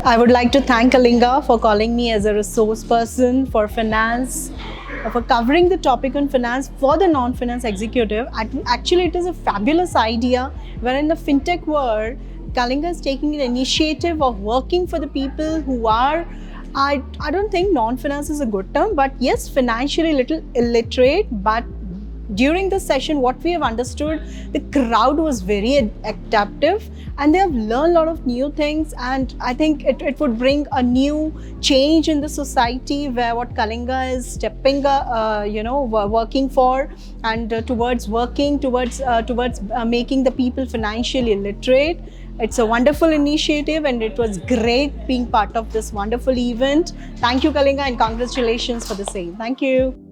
I would like to thank Kalinga for calling me as a resource person for finance, for covering the topic on finance for the non-finance executive. Actually, it is a fabulous idea where in the fintech world, Kalinga is taking an initiative of working for the people who are, I don't think non-finance is a good term, but yes, financially little illiterate, but during the session, what we have understood, the crowd was very adaptive and they have learned a lot of new things. And I think it would bring a new change in the society where what Kalinga is stepping, working for and towards making the people financially literate. It's a wonderful initiative and it was great being part of this wonderful event. Thank you, Kalinga, and congratulations for the same. Thank you.